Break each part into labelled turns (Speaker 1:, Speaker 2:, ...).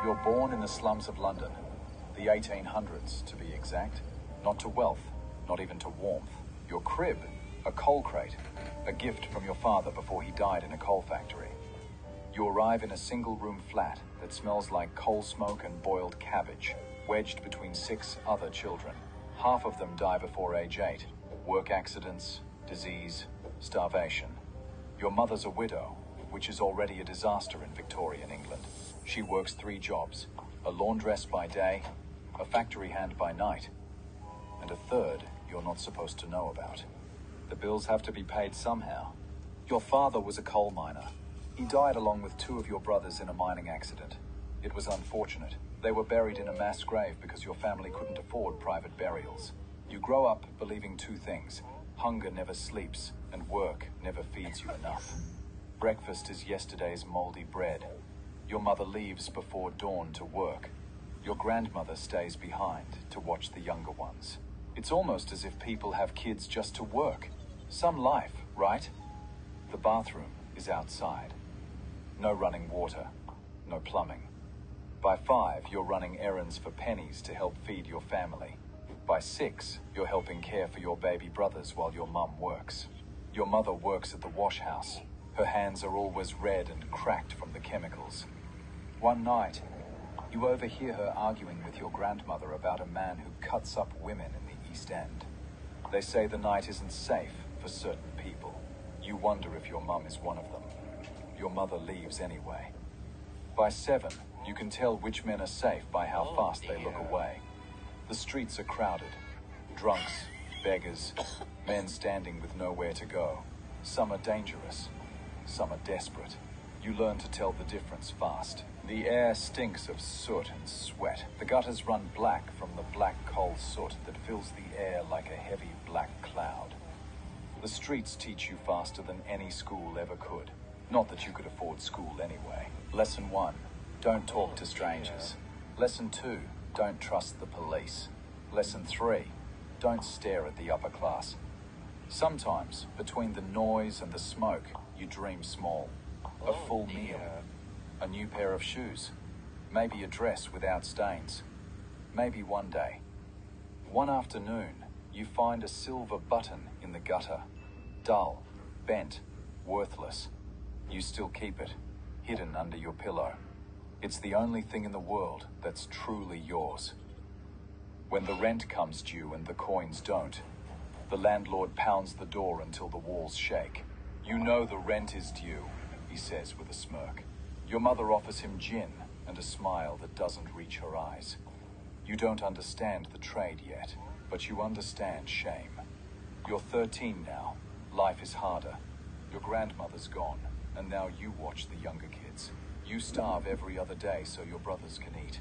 Speaker 1: You're born in the slums of London, the 1800s to be exact. Not to wealth, not even to warmth. Your crib, a coal crate, a gift from your father before he died in a coal factory. You arrive in a single-room flat that smells like coal smoke and boiled cabbage, wedged between 6 other children. Half of them die before age 8. Work accidents, disease, starvation. Your mother's a widow, which is already a disaster in Victorian England. She works 3 jobs, a laundress by day, a factory hand by night, and a third you're not supposed to know about. The bills have to be paid somehow. Your father was a coal miner. He died along with 2 of your brothers in a mining accident. It was unfortunate. They were buried in a mass grave because your family couldn't afford private burials. You grow up believing 2 things. Hunger never sleeps, and work never feeds you enough. Breakfast is yesterday's moldy bread. Your mother leaves before dawn to work. Your grandmother stays behind to watch the younger ones. It's almost as if people have kids just to work. Some life, right? The bathroom is outside. No running water, no plumbing. By 5, you're running errands for pennies to help feed your family. By 6, you're helping care for your baby brothers while your mum works. Your mother works at the wash house. Her hands are always red and cracked from the chemicals. One night, you overhear her arguing with your grandmother about a man who cuts up women in the East End. They say the night isn't safe for certain people. You wonder if your mum is one of them. Your mother leaves anyway. By 7, you can tell which men are safe by how fast they look away. The streets are crowded. Drunks, beggars, men standing with nowhere to go. Some are dangerous. Some are desperate. You learn to tell the difference fast. The air stinks of soot and sweat. The gutters run black from the black coal soot that fills the air like a heavy black cloud. The streets teach you faster than any school ever could. Not that you could afford school anyway. Lesson 1, don't talk to strangers. Lesson 2, don't trust the police. Lesson 3, don't stare at the upper class. Sometimes, between the noise and the smoke, you dream small. A full meal, a new pair of shoes, maybe a dress without stains. Maybe one day, one afternoon, you find a silver button in the gutter. Dull, bent, worthless. You still keep it, hidden under your pillow. It's the only thing in the world that's truly yours. When the rent comes due and the coins don't, the landlord pounds the door until the walls shake. You know the rent is due, he says with a smirk. Your mother offers him gin and a smile that doesn't reach her eyes. You don't understand the trade yet, but you understand shame. You're 13 now. Life is harder. Your grandmother's gone, and now you watch the younger kids. You starve every other day so your brothers can eat.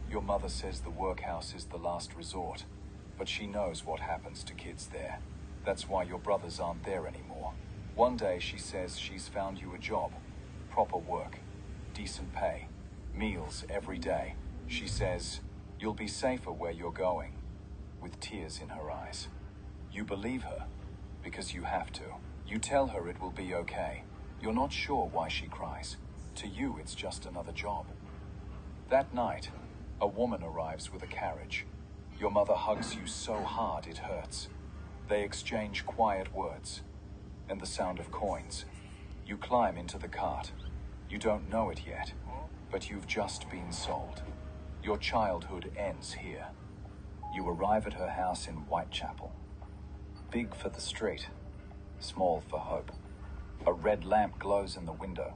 Speaker 1: Your mother says the workhouse is the last resort, but she knows what happens to kids there. That's why your brothers aren't there anymore. One day she says she's found you a job, proper work, decent pay, meals every day. She says, you'll be safer where you're going, with tears in her eyes. You believe her, because you have to. You tell her it will be okay. You're not sure why she cries. To you, it's just another job. That night, a woman arrives with a carriage. Your mother hugs you so hard it hurts. They exchange quiet words, and the sound of coins. You climb into the cart. You don't know it yet, but you've just been sold. Your childhood ends here. You arrive at her house in Whitechapel. Big for the street, small for hope. A red lamp glows in the window.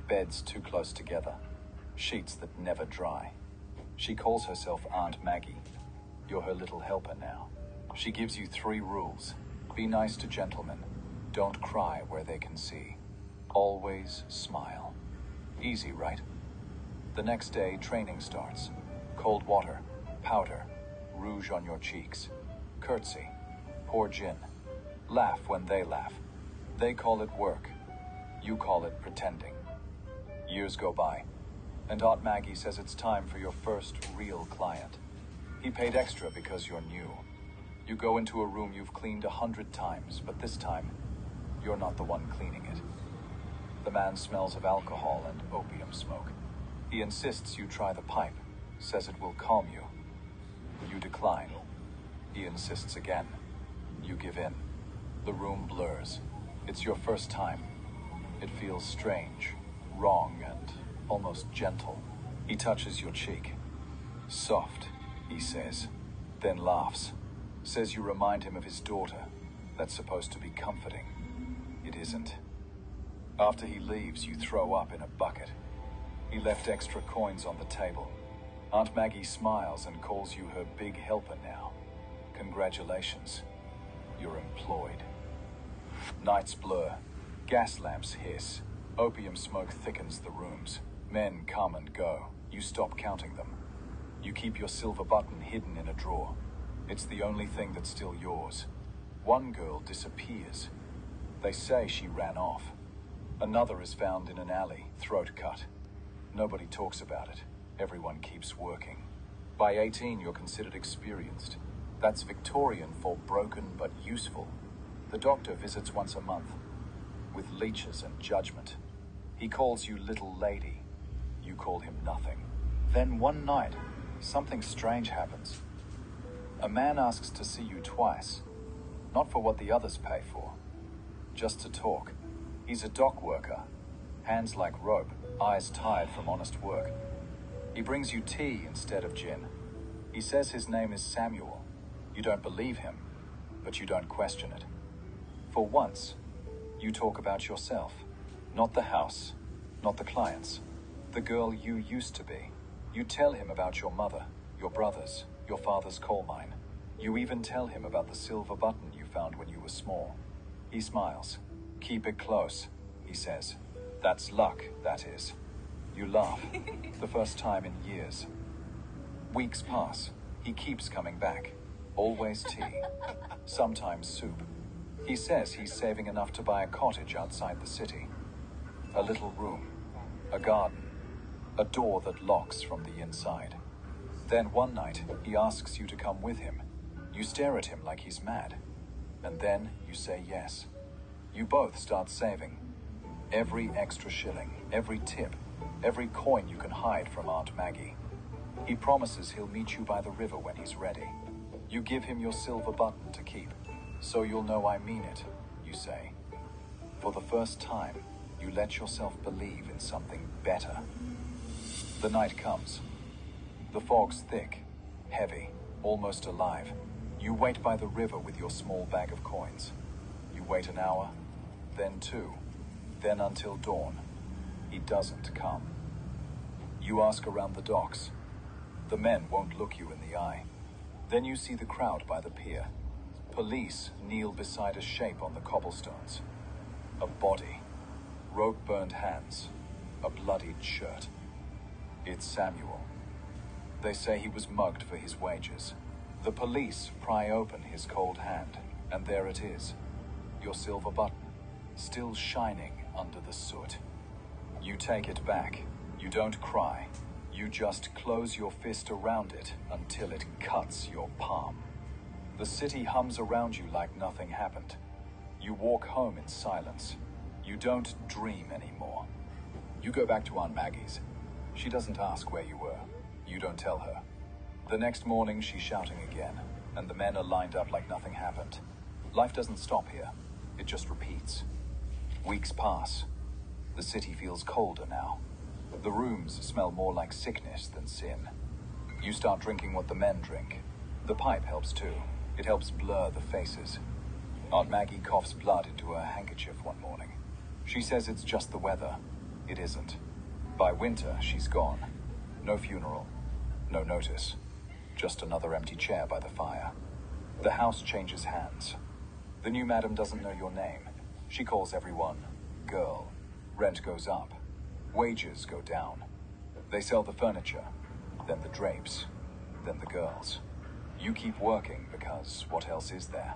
Speaker 1: Beds too close together. Sheets that never dry. She calls herself Aunt Maggie. You're her little helper now. She gives you 3 rules. Be nice to gentlemen. Don't cry where they can see. Always smile. Easy, right? The next day, training starts. Cold water, powder, rouge on your cheeks. Curtsy, pour gin. Laugh when they laugh. They call it work. You call it pretending. Years go by, and Aunt Maggie says it's time for your first real client. He paid extra because you're new. You go into a room you've cleaned 100 times, but this time, you're not the one cleaning it. The man smells of alcohol and opium smoke. He insists you try the pipe, says it will calm you. You decline. He insists again. You give in. The room blurs. It's your first time. It feels strange, wrong, and almost gentle. He touches your cheek. Soft, he says, then laughs. Says you remind him of his daughter. That's supposed to be comforting. It isn't. After he leaves, you throw up in a bucket. He left extra coins on the table. Aunt Maggie smiles and calls you her big helper now. Congratulations. You're employed. Nights blur. Gas lamps hiss. Opium smoke thickens the rooms. Men come and go. You stop counting them. You keep your silver button hidden in a drawer. It's the only thing that's still yours. One girl disappears. They say she ran off. Another is found in an alley, throat cut. Nobody talks about it. Everyone keeps working. By 18, you're considered experienced. That's Victorian for broken but useful. The doctor visits once a month, with leeches and judgment. He calls you little lady. You call him nothing. Then one night, something strange happens. A man asks to see you twice, not for what the others pay for, just to talk. He's a dock worker, hands like rope, eyes tired from honest work. He brings you tea instead of gin. He says his name is Samuel. You don't believe him, but you don't question it. For once, you talk about yourself, not the house, not the clients, the girl you used to be. You tell him about your mother, your brothers, your father's coal mine. You even tell him about the silver button you found when you were small. He smiles. Keep it close, he says. That's luck, that is. You laugh. The first time in years. Weeks pass. He keeps coming back. Always tea. Sometimes soup. He says he's saving enough to buy a cottage outside the city. A little room. A garden. A door that locks from the inside. Then one night, he asks you to come with him. You stare at him like he's mad. And then you say yes. You both start saving. Every extra shilling, every tip, every coin you can hide from Aunt Maggie. He promises he'll meet you by the river when he's ready. You give him your silver button to keep. So you'll know I mean it, you say. For the first time, you let yourself believe in something better. The night comes. The fog's thick, heavy, almost alive. You wait by the river with your small bag of coins. You wait an hour, then 2, then until dawn. He doesn't come. You ask around the docks. The men won't look you in the eye. Then you see the crowd by the pier. Police kneel beside a shape on the cobblestones. A body, rope-burned hands, a bloodied shirt. It's Samuel. They say he was mugged for his wages. The police pry open his cold hand, and there it is, your silver button, still shining under the soot. You take it back. You don't cry. You just close your fist around it until it cuts your palm. The city hums around you like nothing happened. You walk home in silence. You don't dream anymore. You go back to Aunt Maggie's. She doesn't ask where you were. You don't tell her. The next morning, she's shouting again, and the men are lined up like nothing happened. Life doesn't stop here. It just repeats. Weeks pass. The city feels colder now. The rooms smell more like sickness than sin. You start drinking what the men drink. The pipe helps too. It helps blur the faces. Aunt Maggie coughs blood into her handkerchief one morning. She says it's just the weather. It isn't. By winter, she's gone. No funeral. No notice. Just another empty chair by the fire. The house changes hands. The new madam doesn't know your name. She calls everyone girl. Rent goes up. Wages go down. They sell the furniture, then the drapes, then the girls. You keep working because what else is there?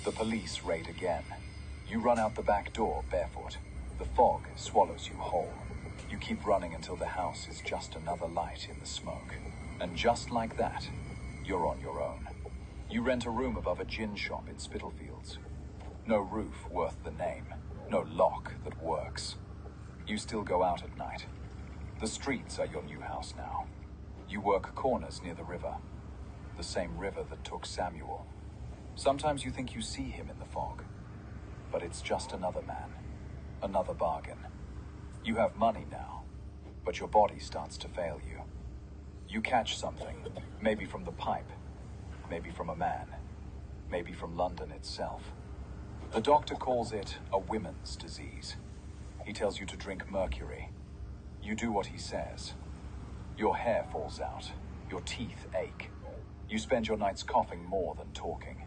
Speaker 1: The police raid again. You run out the back door barefoot. The fog swallows you whole. You keep running until the house is just another light in the smoke. And just like that, you're on your own. You rent a room above a gin shop in Spitalfields. No roof worth the name. No lock that works. You still go out at night. The streets are your new house now. You work corners near the river, the same river that took Samuel. Sometimes you think you see him in the fog, but it's just another man, another bargain. You have money now, but your body starts to fail you. You catch something, maybe from the pipe, maybe from a man, maybe from London itself. The doctor calls it a women's disease. He tells you to drink mercury. You do what he says. Your hair falls out. Your teeth ache. You spend your nights coughing more than talking.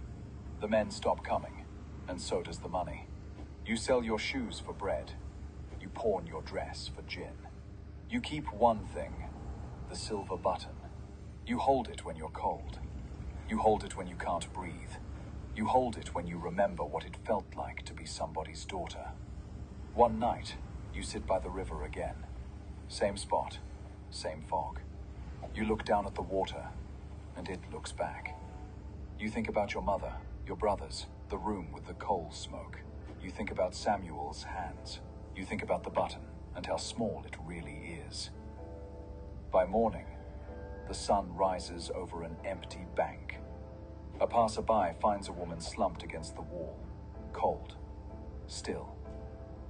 Speaker 1: The men stop coming, and so does the money. You sell your shoes for bread. You pawn your dress for gin. You keep one thing, the silver button. You hold it when you're cold. You hold it when you can't breathe. You hold it when you remember what it felt like to be somebody's daughter. One night, you sit by the river again. Same spot, same fog. You look down at the water, and it looks back. You think about your mother, your brothers, the room with the coal smoke. You think about Samuel's hands. You think about the button and how small it really is. By morning, the sun rises over an empty bank. A passerby finds a woman slumped against the wall, cold, still.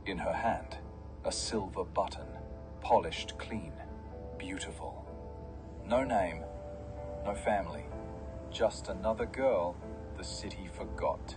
Speaker 1: In her hand, a silver button, polished clean, beautiful. No name, no family, just another girl the city forgot.